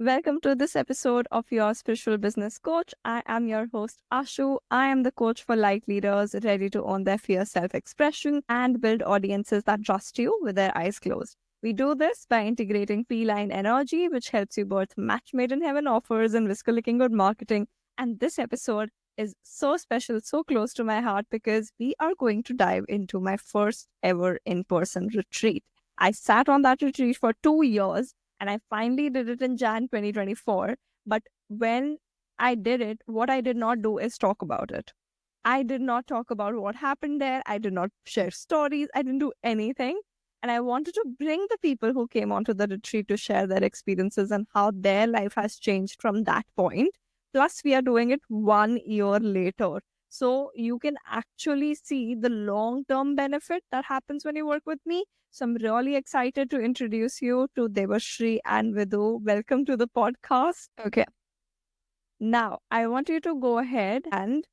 Welcome to this episode of Your Spiritual Business Coach. I am your host, Ashu. I am the coach for light leaders ready to own their fierce self expression and build audiences that trust you with their eyes closed. We do this by integrating feline energy, which helps you birth match made in heaven offers and whisker licking good marketing. And this episode is so special, so close to my heart because we are going to dive into my first ever in person retreat. I sat on that retreat for 2 years and I finally did it in Jan 2024. But when I did it, what I did not do is talk about it. I did not talk about what happened there. I did not share stories. I didn't do anything. And I wanted to bring the people who came onto the retreat to share their experiences and how their life has changed from that point. Plus, we are doing it 1 year later. So you can actually see the long term benefit that happens when you work with me. So I'm really excited to introduce you to Devashri and Vidu. Welcome to the podcast. Okay. Now, I want you to go ahead and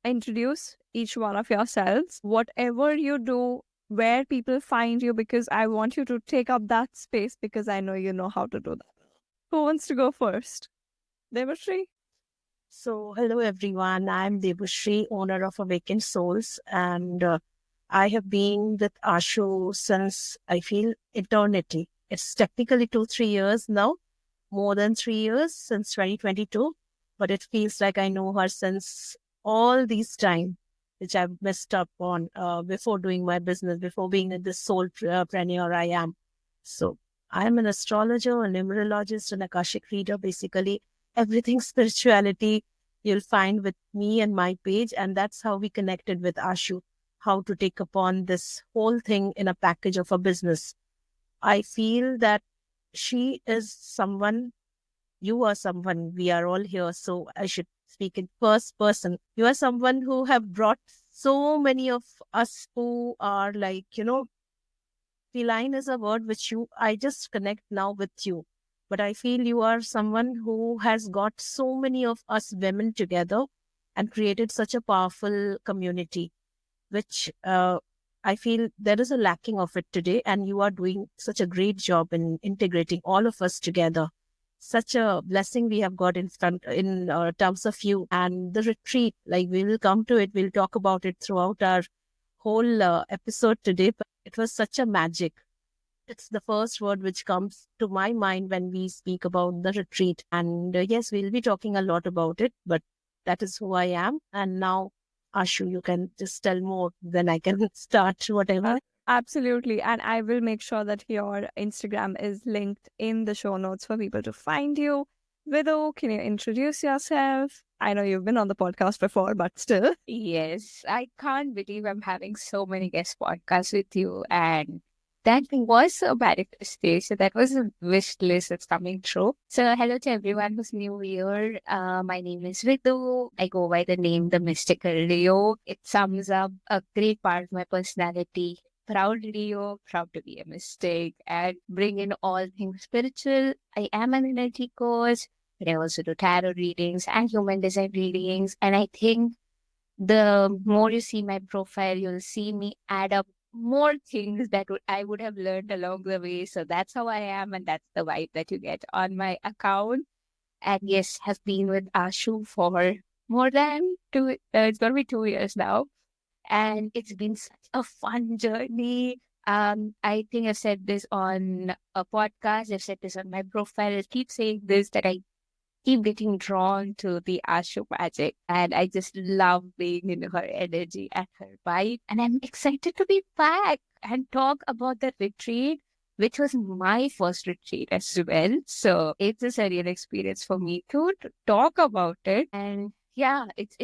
introduce each one of yourselves, whatever you do, where people find you, because I want you to take up that space because I know you know how to do that. Who wants to go first? Devashri? So, hello everyone. I'm Debushri, owner of Awakened Souls, and I have been with Ashu since I feel eternity. It's technically 2-3 years now, more than 3 years since 2022, but it feels like I know her since all these time, which I've messed up on before doing my business, before being this soulpreneur I am. So, I'm an astrologer, a numerologist, an Akashic reader, basically everything spirituality you'll find with me and my page. And that's how we connected with Ashu, how to take upon this whole thing in a package of a business. I feel that she is someone, you are someone, we are all here. So I should speak in first person. You are someone who have brought so many of us who are like, feline is a word which I just connect now with you. But I feel you are someone who has got so many of us women together and created such a powerful community, which I feel there is a lacking of it today. And you are doing such a great job in integrating all of us together. Such a blessing we have got in terms of you and the retreat. Like we will come to it, we'll talk about it throughout our whole episode today. But it was such a magic. It's the first word which comes to my mind when we speak about the retreat. And yes, we'll be talking a lot about it, but that is who I am. And now, Ashu, you can just tell more, then I can start whatever. Absolutely. And I will make sure that your Instagram is linked in the show notes for people to find you. Vidu, can you introduce yourself? I know you've been on the podcast before, but still. Yes, I can't believe I'm having so many guest podcasts with you. And that was a manifestation. That was a wish list that's coming true. So, hello to everyone who's new here. My name is Ritu. I go by the name The Mystical Leo. It sums up a great part of my personality. Proud Leo, proud to be a mystic, and bring in all things spiritual. I am an energy coach, but I also do tarot readings and human design readings. And I think the more you see my profile, you'll see me add up more things that I would have learned along the way. So that's how I am, and that's the vibe that you get on my account. And yes, have been with Ashu for more than it's going to be 2 years now. And it's been such a fun journey. I think I've said this on a podcast, I've said this on my profile. I keep saying this, that I keep getting drawn to the Ashu magic, and I just love being in her energy and her vibe. And I'm excited to be back and talk about the retreat, which was my first retreat as well. So it's a surreal experience for me to talk about it. And yeah, it's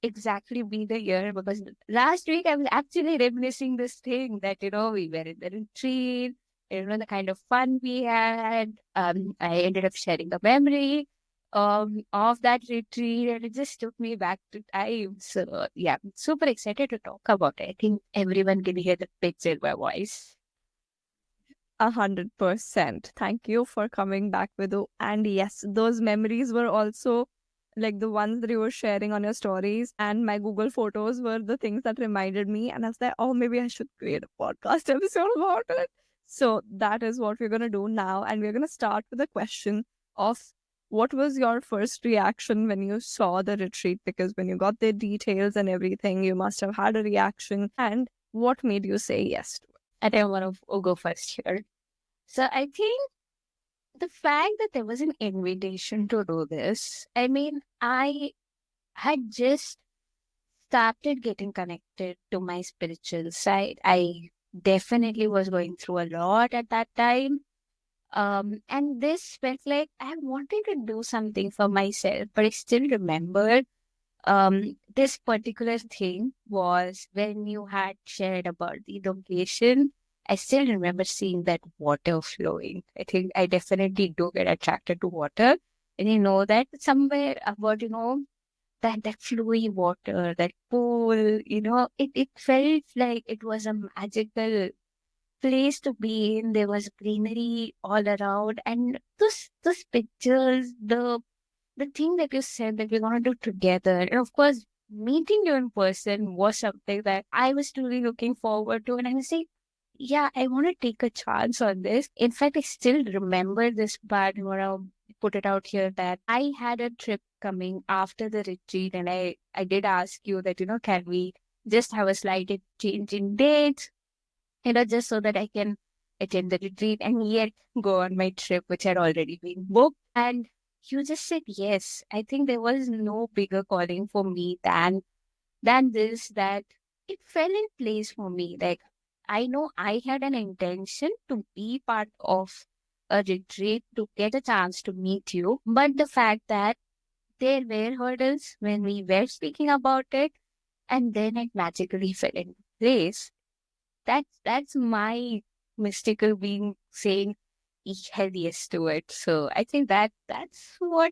exactly been a year, because last week I was actually reminiscing this thing that, we were in the retreat, the kind of fun we had. I ended up sharing a memory of that retreat, and it just took me back to time. So yeah, I'm super excited to talk about it. I think everyone can hear the pitch in my voice. 100%. Thank you for coming back, Vidu. And yes, those memories were also like the ones that you were sharing on your stories, and my Google photos were the things that reminded me. And I was like, oh, maybe I should create a podcast episode about it. So that is what we're going to do now. And we're going to start with a question of what was your first reaction when you saw the retreat? Because when you got the details and everything, you must have had a reaction. And what made you say yes to it? I don't want to go first here. So I think the fact that there was an invitation to do this, I mean, I had just started getting connected to my spiritual side. I definitely was going through a lot at that time. And this felt like I wanted to do something for myself, but I still remember this particular thing was when you had shared about the location. I still remember seeing that water flowing. I think I definitely do get attracted to water. And you know that somewhere about, that flowy water, that pool, it felt like it was a magical place to be in. There was greenery all around. And those pictures, the thing that you said that we're going to do together. And of course, meeting you in person was something that I was truly looking forward to. And I was like, yeah, I want to take a chance on this. In fact, I still remember this part. I want to put it out here that I had a trip coming after the retreat. And I did ask you that, can we just have a slight change in dates, just so that I can attend the retreat and yet go on my trip, which had already been booked. And you just said yes. I think there was no bigger calling for me than this, that it fell in place for me. Like, I know I had an intention to be part of a retreat, to get a chance to meet you, but the fact that there were hurdles when we were speaking about it, and then it magically fell into place. That's my mystical being saying hell yes to it. So I think that's what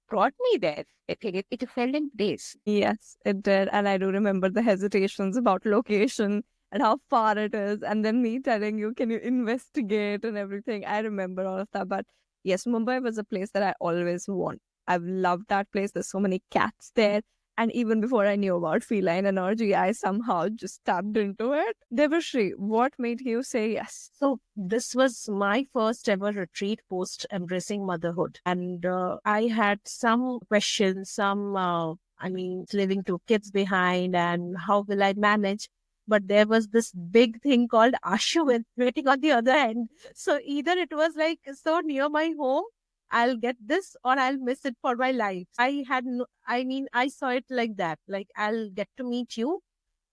brought me there. I think it fell in place. Yes, it did. And I do remember the hesitations about location and how far it is. And then me telling you, can you investigate and everything? I remember all of that. But yes, Mumbai was a place that I always want. I've loved that place. There's so many cats there. And even before I knew about feline energy, I somehow just tapped into it. Devashri, what made you say yes? So this was my first ever retreat post embracing motherhood. And I had some questions, leaving two kids behind and how will I manage? But there was this big thing called Ashu waiting on the other end. So either it was like so near my home, I'll get this or I'll miss it for my life. I saw it like that. Like, I'll get to meet you,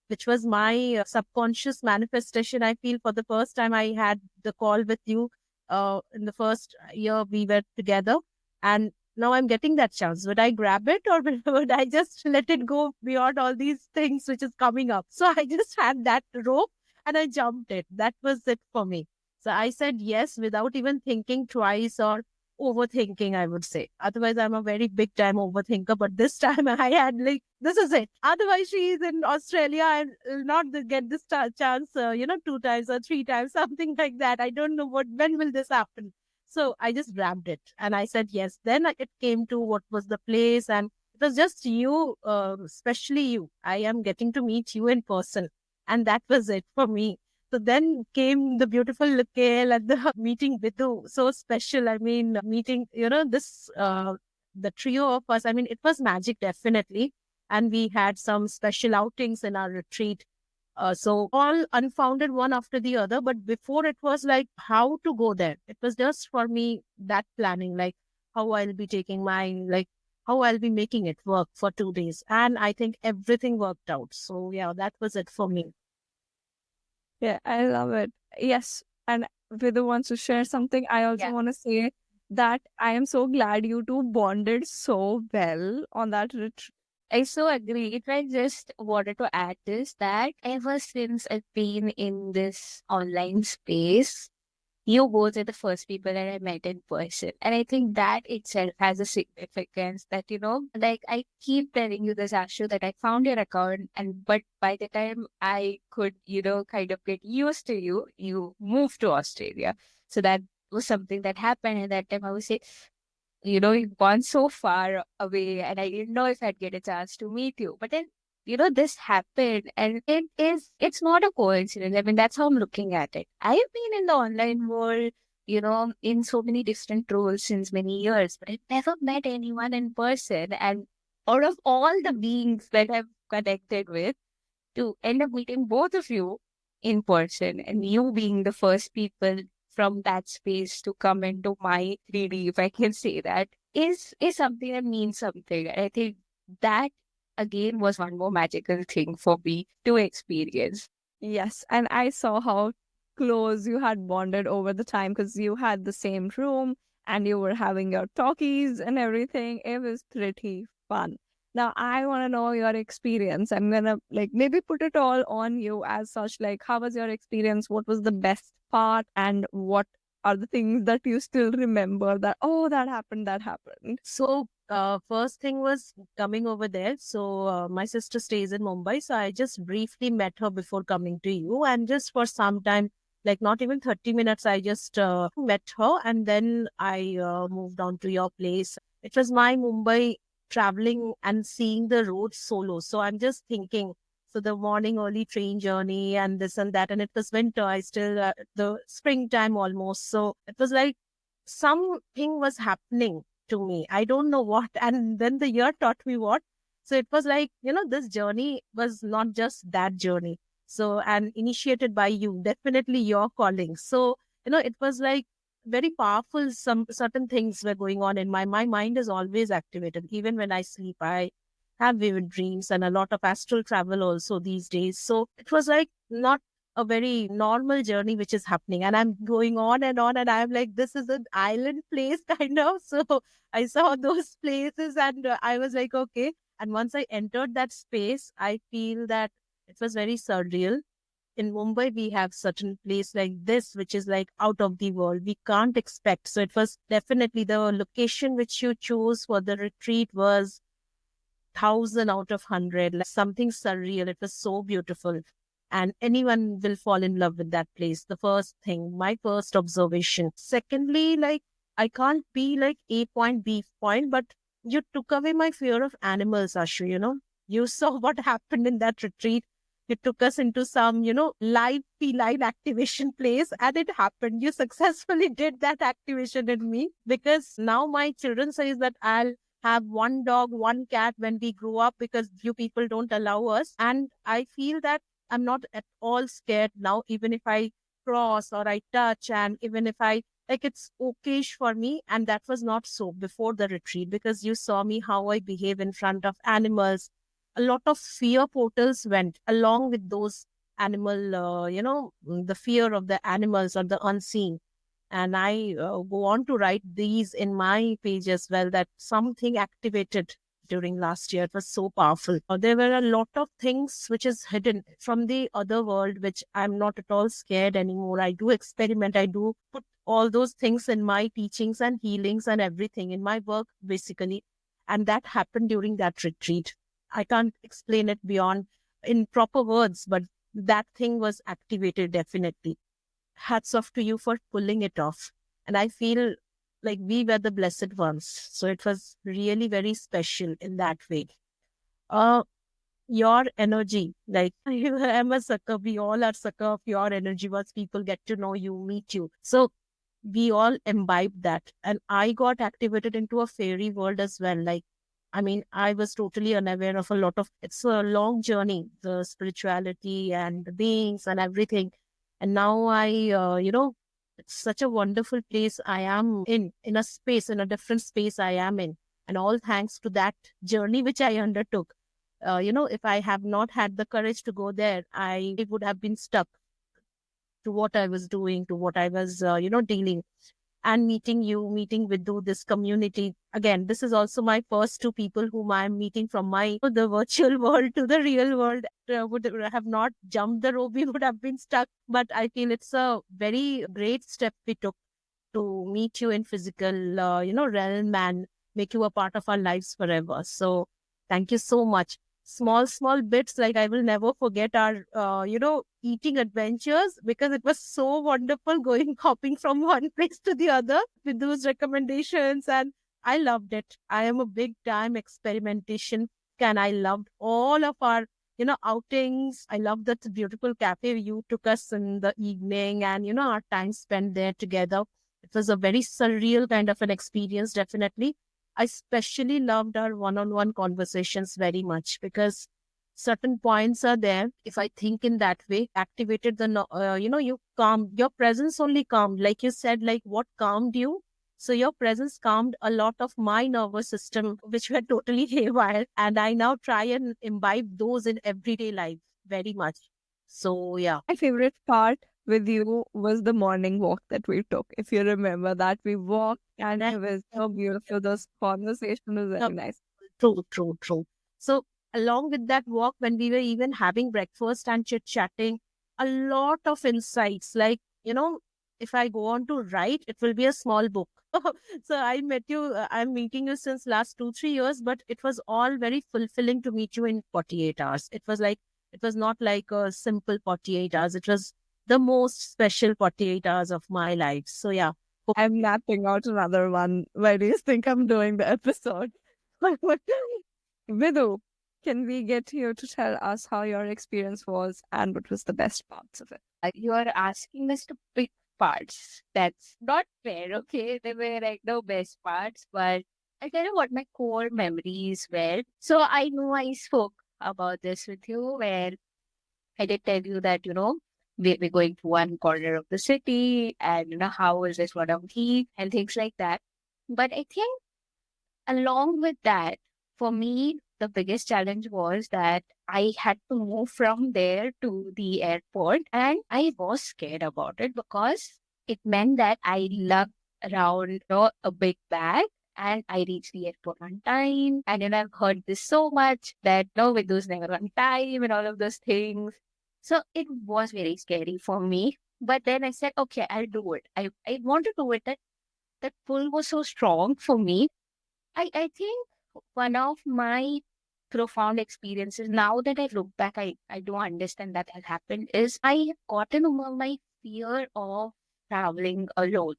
which was my subconscious manifestation. I feel for the first time I had the call with you in the first year we were together. And now I'm getting that chance. Would I grab it or would I just let it go beyond all these things which is coming up? So I just had that rope and I jumped it. That was it for me. So I said yes without even thinking twice or overthinking, I would say. Otherwise, I'm a very big time overthinker. But this time I had like, this is it. Otherwise, she is in Australia and will not get this chance, two times or three times, something like that. I don't know when will this happen. So I just grabbed it and I said yes. Then it came to what was the place, and it was just you, especially you. I am getting to meet you in person. And that was it for me. So then came the beautiful Lukail and the meeting Vidhu. So special. I mean, meeting, the trio of us. I mean, it was magic, definitely. And we had some special outings in our retreat. So all unfounded one after the other. But before it was like how to go there. It was just for me that planning, like how I'll be taking mine, like how I'll be making it work for 2 days. And I think everything worked out. So yeah, that was it for me. Yeah, I love it. Yes. And Vidhu wants to share something. I also Yeah. want to say that I am so glad you two bonded so well on that retreat. I so agree. If I just wanted to add this, that ever since I've been in this online space, you both are the first people that I met in person. And I think that itself has a significance that, like I keep telling you this, Ashu, that I found your account, but by the time I could, kind of get used to you, you moved to Australia. So that was something that happened. And that time I was say, you've gone so far away and I didn't know if I'd get a chance to meet you. But then, this happened and it's not a coincidence. I mean, that's how I'm looking at it. I've been in the online world in so many different roles since many years, but I've never met anyone in person. And out of all the beings that I've connected with, to end up meeting both of you in person and you being the first people from that space to come into my 3D, if I can say that, is something that means something. I think that again was one more magical thing for me to experience. Yes, and I saw how close you had bonded over the time because you had the same room and you were having your talkies and everything. It was pretty fun. Now, I want to know your experience. I'm gonna like maybe put it all on you as such. Like, how was your experience? What was the best part? And what are the things that you still remember that, oh, that happened, that happened? So, first thing was coming over there. So, my sister stays in Mumbai. So, I just briefly met her before coming to you. And just for some time, like not even 30 minutes, I just met her. And then I moved on to your place. It was my Mumbai traveling and seeing the road solo. So, I'm just thinking, so the morning early train journey and this and that. And it was winter. I still, the springtime almost. So, it was like something was happening to me. I don't know what. And then the year taught me what. So it was like, this journey was not just that journey. So, and initiated by you, definitely your calling. So, it was like very powerful. Some certain things were going on in my mind is always activated. Even when I sleep, I have vivid dreams and a lot of astral travel also these days. So it was like not a very normal journey which is happening, and I'm going on and I'm like, this is an island place kind of. So I saw those places and I was like, okay. And once I entered that space, I feel that it was very surreal. In Mumbai we have certain place like this which is like out of the world, we can't expect. So it was definitely the location which you chose for the retreat was 1,000 out of 100, like something surreal. It was so beautiful. And anyone will fall in love with that place. The first thing, my first observation. Secondly, like, I can't be like A point, B point, but you took away my fear of animals, Ashu. You saw what happened in that retreat. You took us into some, live feline activation place, and it happened. You successfully did that activation in me, because now my children says that I'll have one dog, one cat when we grow up, because you people don't allow us. And I feel that I'm not at all scared now, even if I cross or I touch, and even if I like, it's okayish for me. And that was not so before the retreat, because you saw me how I behave in front of animals. A lot of fear portals went along with those animal, the fear of the animals or the unseen. And I go on to write these in my page as well, that something activated during last year. It was so powerful. There were a lot of things which is hidden from the other world, which I'm not at all scared anymore. I do experiment. I do put all those things in my teachings and healings and everything in my work, basically. And that happened during that retreat. I can't explain it beyond in proper words, but that thing was activated definitely. Hats off to you for pulling it off. And I feel like we were the blessed ones. So it was really very special in that way. Uh, your energy, like I'm a sucker. We all are sucker of your energy once people get to know you, meet you. So we all imbibe that. And I got activated into a fairy world as well. Like, I mean, I was totally unaware of a lot of, it's a long journey, the spirituality and the beings and everything. And now it's such a wonderful place I am in a space, in a different space I am in. And all thanks to that journey which I undertook. If I have not had the courage to go there, I would have been stuck to what I was doing, to what I was, dealing. And meeting you, meeting Vidhu, this community. Again, this is also my first two people whom I'm meeting from the virtual world to the real world. Would have not jumped the rope, we would have been stuck. But I feel it's a very great step we took to meet you in physical, realm, and make you a part of our lives forever. So thank you so much. Small bits, like I will never forget our, eating adventures, because it was so wonderful going hopping from one place to the other with those recommendations. And I loved it. I am a big time experimentation and I loved all of our, outings. I loved that beautiful cafe you took us in the evening, and, our time spent there together. It was a very surreal kind of an experience, definitely. I especially loved our one-on-one conversations very much because certain points are there. If I think in that way, activated the, you calm, your presence only calmed. Like you said, like what calmed you? So your presence calmed a lot of my nervous system, which were totally haywire. And I now try and imbibe those in everyday life very much. So yeah. My favorite part with you was the morning walk that we took. If you remember that, we walked and it was so beautiful. Those conversations were very nice. True, true, true. So, along with that walk, when we were even having breakfast and chit chatting, a lot of insights. Like, if I go on to write, it will be a small book. So, I met you, I'm meeting you since last 2, 3 years, but it was all very fulfilling to meet you in 48 hours. It was not like a simple 48 hours. It was the most special 48 hours of my life. So, yeah. I'm mapping out another one. Where do you think I'm doing the episode? Vidhu, can we get you to tell us how your experience was and what was the best parts of it? You are asking us to pick parts. That's not fair, okay? There were like no best parts, but I tell you what my core memories were. So I know I spoke about this with you where I did tell you that, we're going to one corner of the city and, how is this one of heat and things like that. But I think along with that, for me, the biggest challenge was that I had to move from there to the airport and I was scared about it because it meant that I lugged around a big bag and I reached the airport on time. And then I've heard this so much that no, Vidhu's never on time and all of those things. So it was very scary for me. But then I said, okay, I'll do it. I want to do it. That pull was so strong for me. I think one of my profound experiences, now that I look back, I do understand that has happened, is I have gotten over my fear of traveling alone,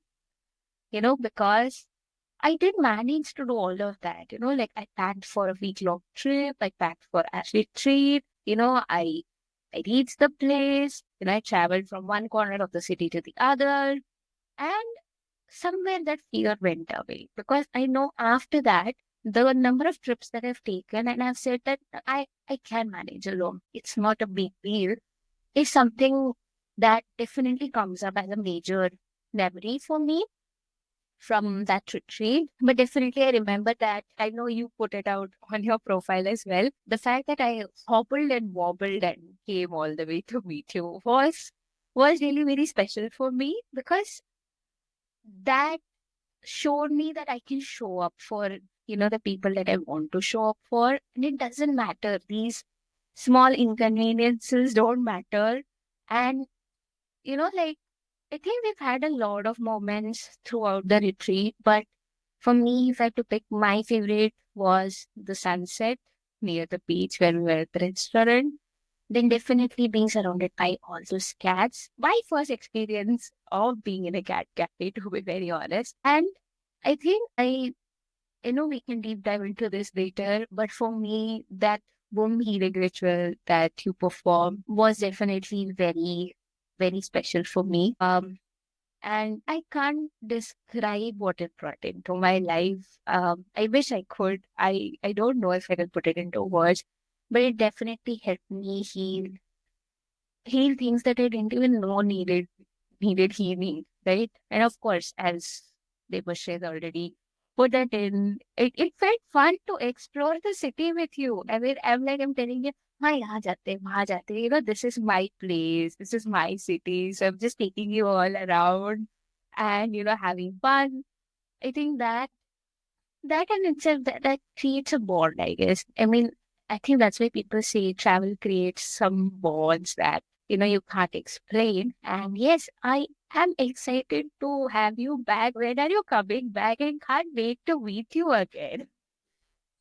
because I did manage to do all of that, like I packed for a week-long trip, I packed for a retreat, I reached the place, I traveled from one corner of the city to the other, and somewhere that fear went away because I know after that, the number of trips that I've taken and I've said that I can manage alone. It's not a big deal. It's something that definitely comes up as a major memory for me from that retreat. But definitely I remember that. I know you put it out on your profile as well. The fact that I hobbled and wobbled and came all the way to meet you was really very special for me because that showed me that I can show up for, the people that I want to show up for. And it doesn't matter. These small inconveniences don't matter. And, like, I think we've had a lot of moments throughout the retreat. But for me, if I had to pick, my favorite was the sunset near the beach when we were at the restaurant. Then definitely being surrounded by all those cats. My first experience of being in a cat cafe, to be very honest. And I think we can deep dive into this later, but for me, that womb healing ritual that you perform was definitely very, very special for me. And I can't describe what it brought into my life. I wish I could. I don't know if I can put it into words, but it definitely helped me heal things that I didn't even know needed healing, right? And of course, as Debush has already put that in, it felt fun to explore the city with you. I mean, I'm telling you, "हाँ, यहाँ जाते हैं, वहाँ जाते हैं." This is my place, this is my city. So I'm just taking you all around and, having fun. I think that in itself, that creates a bond, I guess. I mean, I think that's why people say travel creates some bonds that, you can't explain. And yes, I am excited to have you back. When are you coming back? I can't wait to meet you again.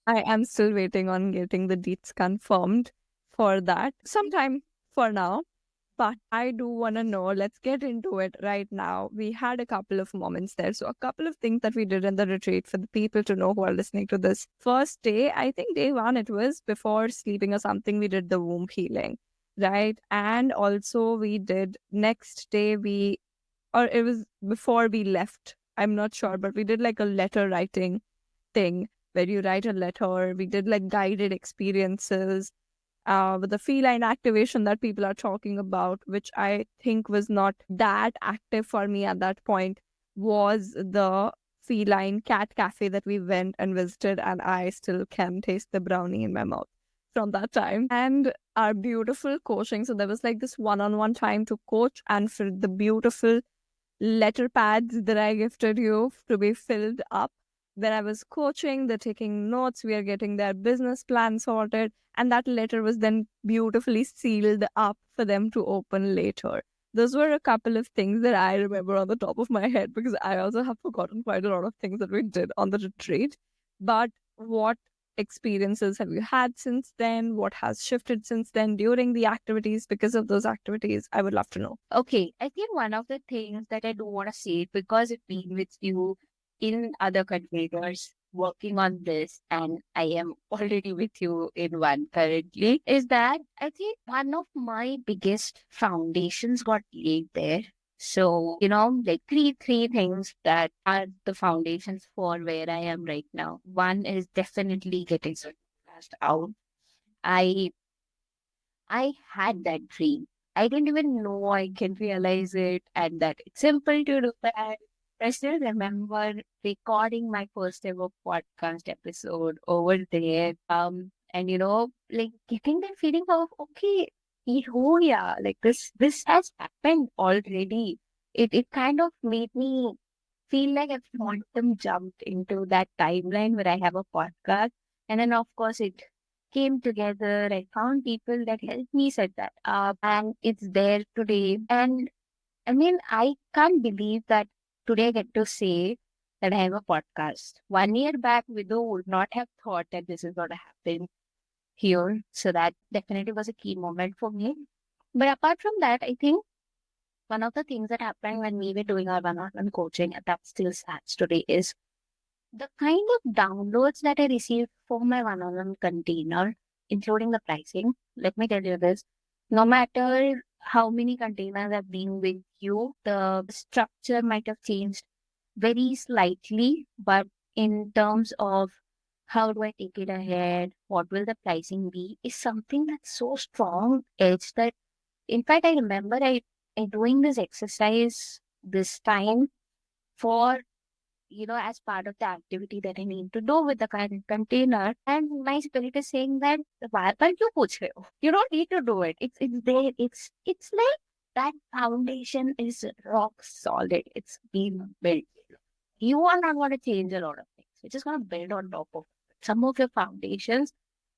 I am still waiting on getting the dates confirmed for that sometime for now. But I do want to know, let's get into it right now. We had a couple of moments there. So, a couple of things that we did in the retreat for the people to know who are listening to this. First day, I think day one, it was before sleeping or something, we did the womb healing, right? And also, we did next day, we or it was before we left. I'm not sure, but we did like a letter writing thing where you write a letter. We did like guided experiences with the feline activation that people are talking about, which I think was not that active for me at that point, was the feline cat cafe that we went and visited, and I still can taste the brownie in my mouth from that time. And our beautiful coaching. So there was like this one-on-one time to coach, and for the beautiful letter pads that I gifted you to be filled up. When I was coaching, they're taking notes, we are getting their business plan sorted, and that letter was then beautifully sealed up for them to open later. Those were a couple of things that I remember on the top of my head because I also have forgotten quite a lot of things that we did on the retreat. But what experiences have you had since then? What has shifted since then during the activities because of those activities? I would love to know. Okay, I think one of the things that I do want to say, because it's been with you in other containers working on this, and I am already with you in one currently, is that I think one of my biggest foundations got laid there. So, like three things that are the foundations for where I am right now. One is definitely getting podcast out. I I had that dream. I didn't even know I can realize it and that it's simple to do that. I still remember recording my first ever podcast episode over there. And like getting that feeling of okay, oh yeah, like this has happened already. It kind of made me feel like I've quantum jumped into that timeline where I have a podcast. And then of course it came together. I found people that helped me set that up, and it's there today. And I mean, I can't believe that today I get to say that I have a podcast. 1 year back, Vidhu would not have thought that this is going to happen here. So that definitely was a key moment for me. But apart from that, I think one of the things that happened when we were doing our one-on-one coaching, and that still stands today, is the kind of downloads that I received for my one-on-one container, including the pricing. Let me tell you this, no matter how many containers have been with you, the structure might have changed very slightly, but in terms of how do I take it ahead, what will the pricing be, is something that's so strong edge that, in fact, I remember I doing this exercise this time for as part of the activity that I need to do with the current container. And my spirit is saying that, why can't you push it? You don't need to do it. It's there. It's like that foundation is rock solid. It's been built. You are not going to change a lot of things. You're just going to build on top of it. Some of your foundations,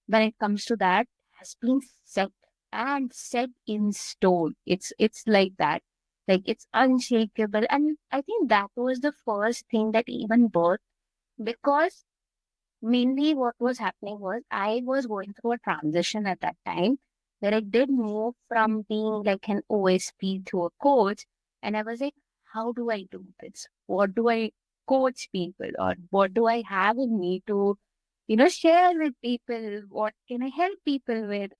when it comes to that, has been set and set in stone. It's like that. Like it's unshakable. And I think that was the first thing that even birthed, because mainly what was happening was I was going through a transition at that time where I did move from being like an OSP to a coach. And I was like, how do I do this? What do I coach people, or what do I have in me to, share with people? What can I help people with?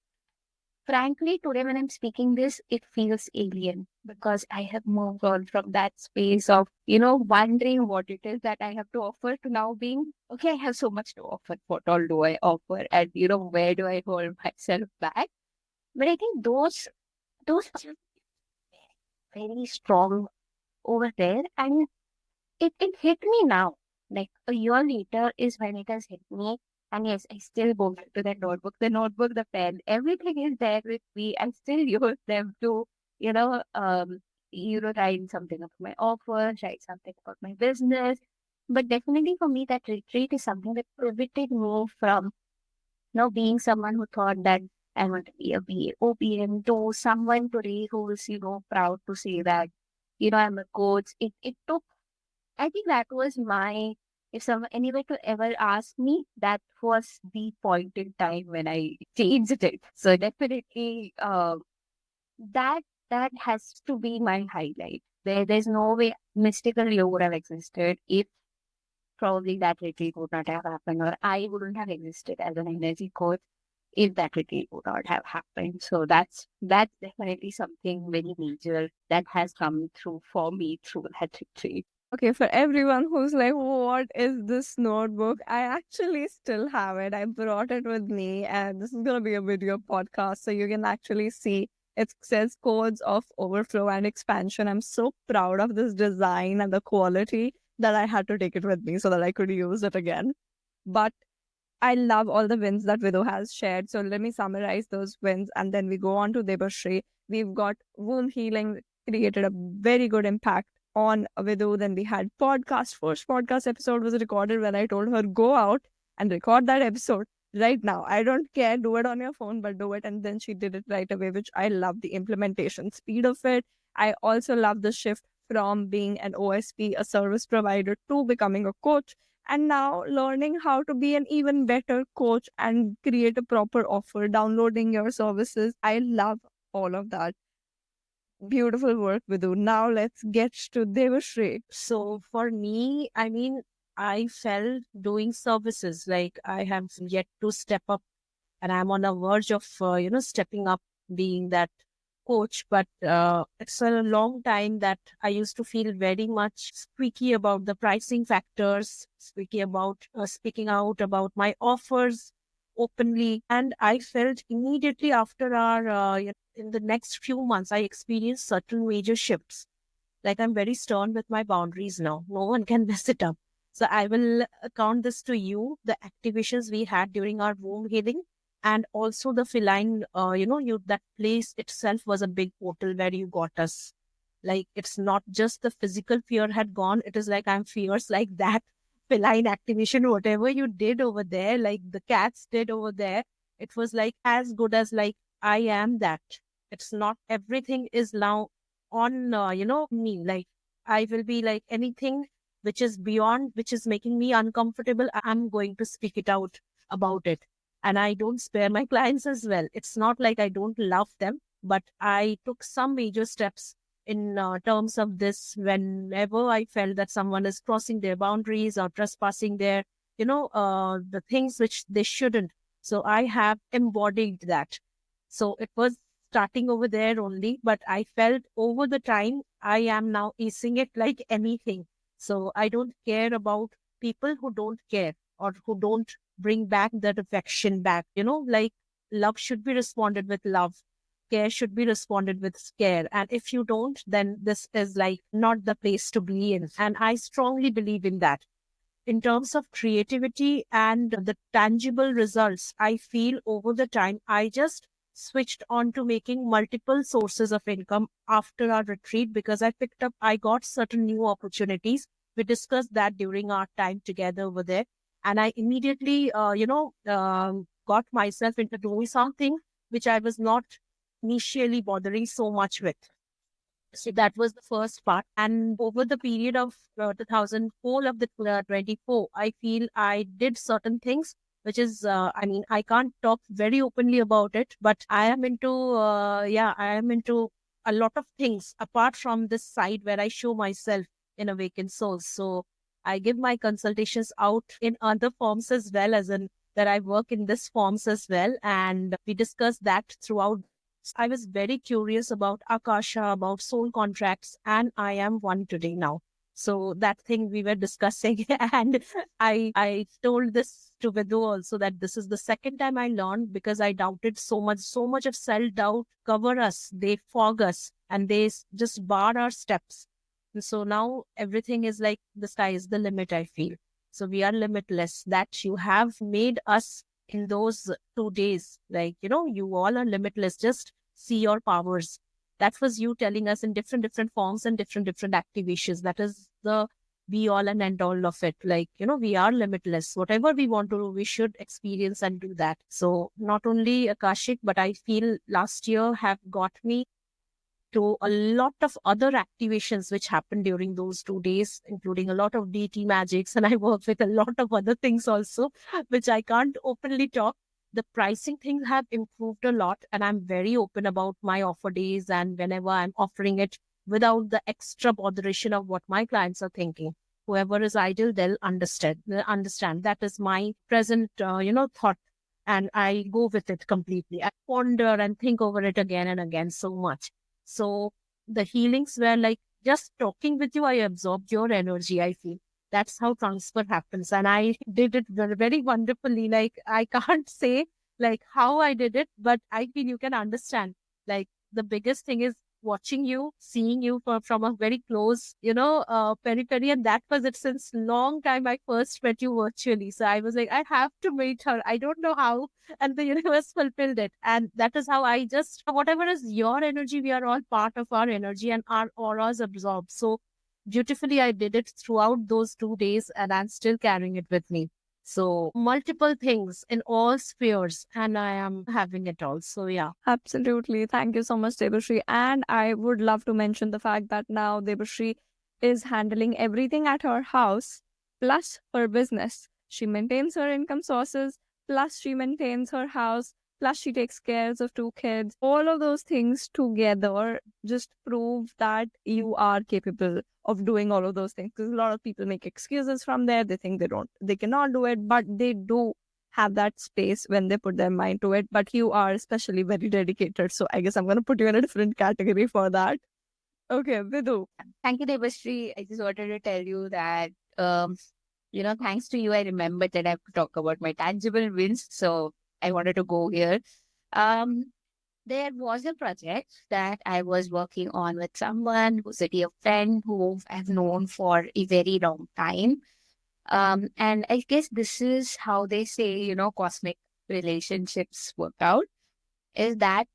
Frankly, today when I'm speaking this, it feels alien because I have moved on from that space of, wondering what it is that I have to offer to now being, okay, I have so much to offer. What all do I offer? And, where do I hold myself back? But I think those are very strong over there. And it hit me now. Like a year later is when it has hit me. And yes, I still go back to that notebook, the pen, everything is there with me. I still use them to, you know, um, write something about my offer, write something about my business. But definitely for me, that retreat is something that pivoted me from, being someone who thought that I want to be a BA, OPM, to someone today who is, proud to say that, I'm a coach. It took, I think that was my, if someone, anybody could ever ask me, that was the point in time when I changed it. So definitely, that that has to be my highlight. There's no way mystical you would have existed if probably that retreat would not have happened, or I wouldn't have existed as an energy coach. if that retreat would not have happened. So that's definitely something very major that has come through for me through that retreat. Okay, for everyone who's like, what is this notebook? I actually still have it. I brought it with me, and this is going to be a video podcast. So you can actually see it says codes of overflow and expansion. I'm so proud of this design and the quality that I had to take it with me so that I could use it again. But I love all the wins that Vidhu has shared. So let me summarize those wins and then we go on to Debashri. We've got womb healing created a very good impact on Vidhu. Then we had podcast. First podcast episode was recorded when I told her, go out and record that episode right now. I don't care. Do it on your phone, but do it. And then she did it right away, which I love the implementation speed of it. I also love the shift from being an OSP, a service provider, to becoming a coach, and now learning how to be an even better coach and create a proper offer, downloading your services. I love all of that. Beautiful work, Vidhu. Now let's get to Devashri. So for me, I mean, I felt doing services like I have yet to step up, and I'm on the verge of, stepping up, being that coach. But it's a long time that I used to feel very much squeaky about the pricing factors, squeaky about speaking out about my offers openly. And I felt immediately after in the next few months, I experienced certain major shifts. Like I'm very stern with my boundaries now. No one can mess it up. So I will account this to you, the activations we had during our womb healing, and also the feline, that place itself was a big portal where you got us. Like it's not just the physical fear had gone. It is like I'm fierce like that. Feline activation, whatever you did over there, like the cats did over there, it was like as good as like I am that. It's not everything is now on, me. Like I will be like anything which is beyond, which is making me uncomfortable, I'm going to speak it out about it. And I don't spare my clients as well. It's not like I don't love them, but I took some major steps in terms of this whenever I felt that someone is crossing their boundaries or trespassing their, the things which they shouldn't. So I have embodied that. So it was starting over there only, but I felt over the time I am now acing it like anything. So I don't care about people who don't care or who don't bring back that affection back. Like love should be responded with love. Care should be responded with care. And if you don't, then this is like not the place to be in. And I strongly believe in that. In terms of creativity and the tangible results, I feel over the time, I just switched on to making multiple sources of income after our retreat because I got certain new opportunities. We discussed that during our time together over there. And I immediately, got myself into doing something which I was not initially bothering so much with. So that was the first part. And over the period of 2000, whole of the 24, I feel I did certain things, which is, I can't talk very openly about it, but I am into, I am into a lot of things apart from this side where I show myself in Awakened Souls. So I give my consultations out in other forms as well, as in that I work in this forms as well. And we discuss that throughout. I was very curious about Akasha, about soul contracts, and I am one today now. So that thing we were discussing, and I told this to Vidhu also that this is the second time I learned because I doubted so much of self-doubt cover us, they fog us, and they just bar our steps. And so now everything is like the sky is the limit, I feel. So we are limitless, that you have made us in those 2 days. Like, you all are limitless. Just see your powers. That was you telling us in different forms and different activations. That is the be all and end all of it. Like, we are limitless. Whatever we want to do, we should experience and do that. So not only Akashic, but I feel last year have got me to a lot of other activations which happened during those 2 days, including a lot of DT magics. And I work with a lot of other things also, which I can't openly talk. The pricing things have improved a lot, and I'm very open about my offer days and whenever I'm offering it without the extra botheration of what my clients are thinking. Whoever is idle, they'll understand. That is my present, thought. and I go with it completely. I ponder and think over it again and again so much. So the healings were like just talking with you, I absorbed your energy, I feel. That's how transfer happens. And I did it very, very wonderfully. Like, I can't say like how I did it, but I feel you can understand. Like, the biggest thing is watching you, seeing you from a very close, periphery. And that was it since long time I first met you virtually. So I was like, I have to meet her. I don't know how. And the universe fulfilled it. And that is how I just, whatever is your energy, we are all part of our energy and our auras absorb. So beautifully, I did it throughout those 2 days and I'm still carrying it with me. So multiple things in all spheres, and I am having it all. So yeah. Absolutely. Thank you so much, Debashri. And I would love to mention the fact that now Debashri is handling everything at her house, plus her business. She maintains her income sources, plus she maintains her house, plus she takes care of 2 kids. All of those things together just prove that you are capable of doing all of those things. Because a lot of people make excuses from there. They think they cannot do it, but they do have that space when they put their mind to it. But you are especially very dedicated. So I guess I'm going to put you in a different category for that. Okay, Vidu. Thank you, Debashri. I just wanted to tell you that, thanks to you, I remembered that I have to talk about my tangible wins. So I wanted to go here. Um, there was a project that I was working on with someone who's a dear friend who I've known for a very long time. And I guess this is how they say, cosmic relationships work out, is that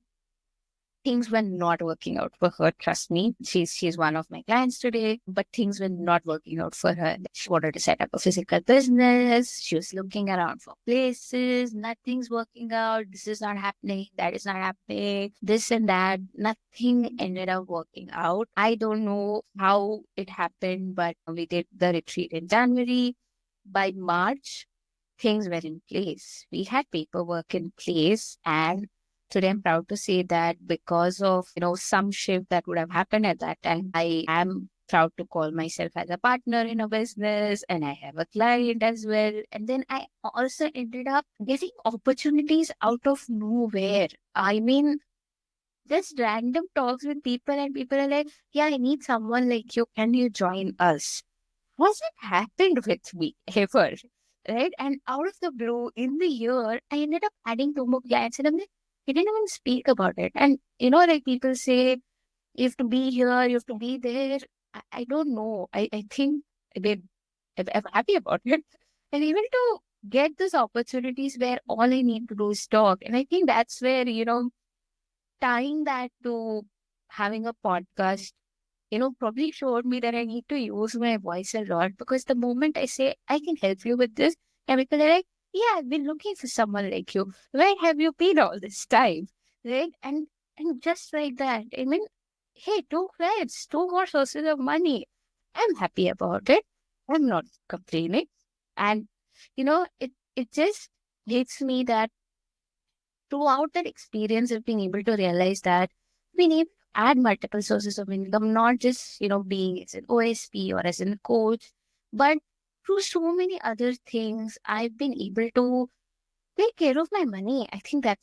things were not working out for her. Trust me, she's one of my clients today, but things were not working out for her. She wanted to set up a physical business. She was looking around for places. Nothing's working out. This is not happening. That is not happening. This and that. Nothing ended up working out. I don't know how it happened, but we did the retreat in January. By March, things were in place. We had paperwork in place, and today I'm proud to say that because of, some shift that would have happened at that time, I am proud to call myself as a partner in a business, and I have a client as well. And then I also ended up getting opportunities out of nowhere. I mean, just random talks with people, and people are like, yeah, I need someone like you. Can you join us? Hasn't happened with me ever, right? And out of the blue, in the year, I ended up adding 2 more clients, and I'm like, we didn't even speak about it. And like people say, you have to be here, you have to be there. I don't know. I think I'm happy about it. And even to get those opportunities where all I need to do is talk. And I think that's where, tying that to having a podcast, probably showed me that I need to use my voice a lot, because the moment I say, I can help you with this, and people are like, yeah, I've been looking for someone like you. Where have you been all this time? Right? And just like that, I mean, hey, 2 friends, 2 more sources of money. I'm happy about it. I'm not complaining. And, it just hits me that throughout that experience of being able to realize that we need to add multiple sources of income, not just, being as an OSP or as a coach, but through so many other things, I've been able to take care of my money. I think that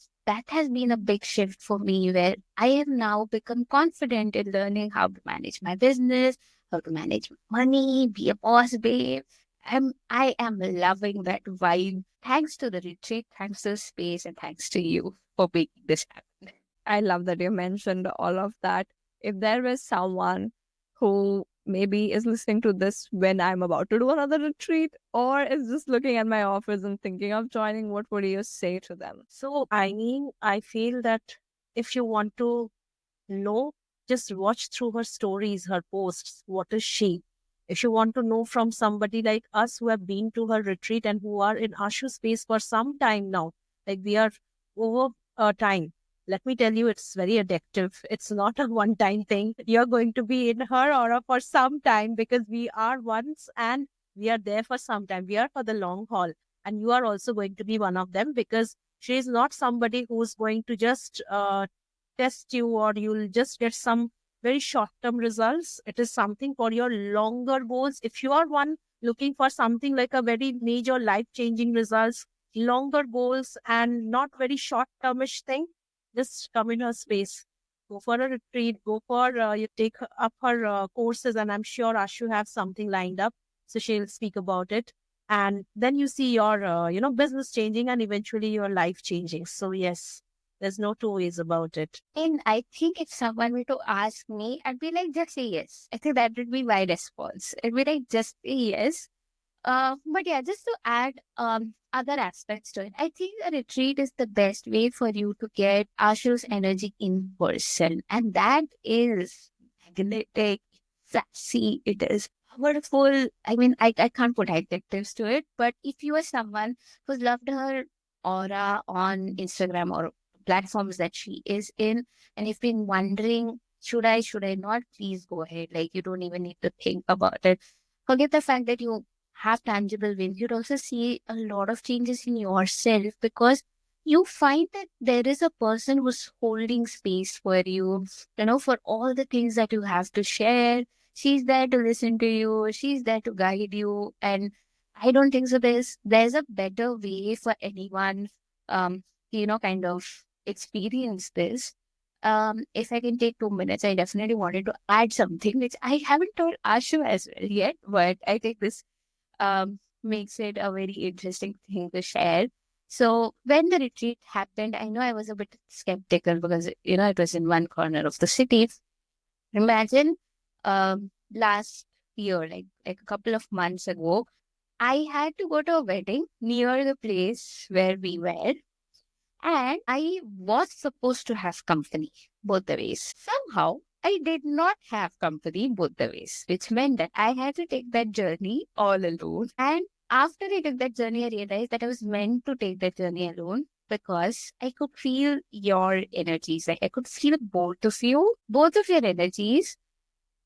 has been a big shift for me, where I have now become confident in learning how to manage my business, how to manage money, be a boss babe. I am loving that vibe. Thanks to the retreat, thanks to the space, and thanks to you for making this happen. I love that you mentioned all of that. If there is someone who maybe is listening to this when I'm about to do another retreat, or is just looking at my office and thinking of joining, what would you say to them? So, I mean, I feel that if you want to know, just watch through her stories, her posts. What is she? If you want to know from somebody like us who have been to her retreat and who are in Ashu space for some time now, like we are over time. Let me tell you, it's very addictive. It's not a one-time thing. You're going to be in her aura for some time, because we are once and we are there for some time. We are for the long haul. And you are also going to be one of them, because she is not somebody who's going to just test you, or you'll just get some very short-term results. It is something for your longer goals. If you are one looking for something like a very major life-changing results, longer goals and not very short termish thing, just come in her space. Go for a retreat, go for, you take up her courses, and I'm sure Ashu have something lined up. So she'll speak about it. And then you see your, business changing and eventually your life changing. So yes, there's no two ways about it. And I think if someone were to ask me, I'd be like, just say yes. I think that would be my response. I'd be like, just say yes. But yeah, just to add other aspects to it, I think a retreat is the best way for you to get Ashu's energy in person. And that is magnetic, flashy, it is powerful. I mean, I can't put adjectives to it, but if you are someone who's loved her aura on Instagram or platforms that she is in, and you've been wondering, should I not, please go ahead. Like, you don't even need to think about it. Forget the fact that you have tangible wins. You'd also see a lot of changes in yourself because you find that there is a person who's holding space for you know, for all the things that you have to share. She's there to listen to you. She's there to guide you. And I don't think so. There's a better way for anyone, um, kind of experience this. If I can take 2 minutes, I definitely wanted to add something which I haven't told Ashu as well yet, but I think this makes it a very interesting thing to share. So when the retreat happened, I know I was a bit skeptical because, it was in one corner of the city. Imagine last year, like a couple of months ago, I had to go to a wedding near the place where we were. And I was supposed to have company both the ways. Somehow, I did not have company both the ways, which meant that I had to take that journey all alone. And after I took that journey, I realized that I was meant to take that journey alone because I could feel your energies. Like I could feel both of your energies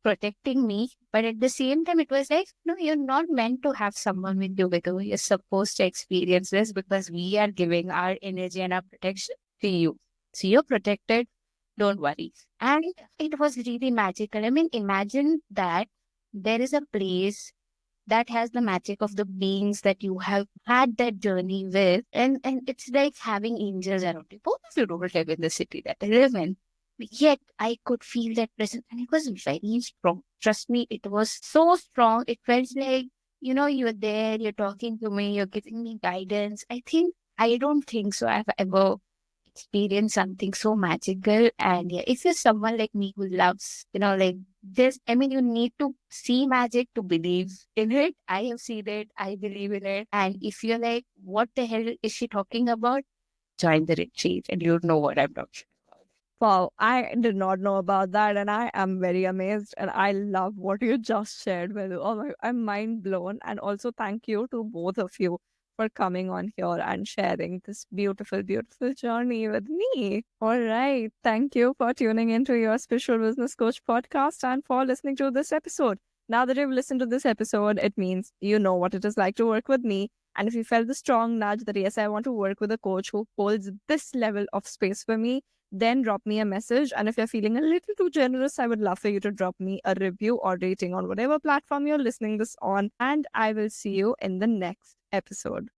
protecting me. But at the same time, it was like, no, you're not meant to have someone with you because you're supposed to experience this because we are giving our energy and our protection to you. So you're protected. Don't worry. And it was really magical. I mean, imagine that there is a place that has the magic of the beings that you have had that journey with. And it's like having angels around you. Both of you don't live in the city that I live in. Yet I could feel that presence and it was very strong. Trust me, it was so strong. It felt like, you're there, you're talking to me, you're giving me guidance. I don't think so I've ever experienced something so magical. And yeah, if you're someone like me who loves, like this, I mean, you need to see magic to believe in it. I have seen it, I believe in it. And if you're like, what the hell is she talking about? Join the retreat and you'll know what I'm talking about. Wow, I did not know about that, and I am very amazed. And I love what you just shared with. Oh my, I'm mind blown. And also, thank you to both of you for coming on here and sharing this beautiful, beautiful journey with me. All right, thank you for tuning into your Special Business Coach podcast and for listening to this episode. Now that you've listened to this episode, it means you know what it is like to work with me. And if you felt the strong nudge that yes, I want to work with a coach who holds this level of space for me, then drop me a message. And if you're feeling a little too generous, I would love for you to drop me a review or rating on whatever platform you're listening this on. And I will see you in the next episode.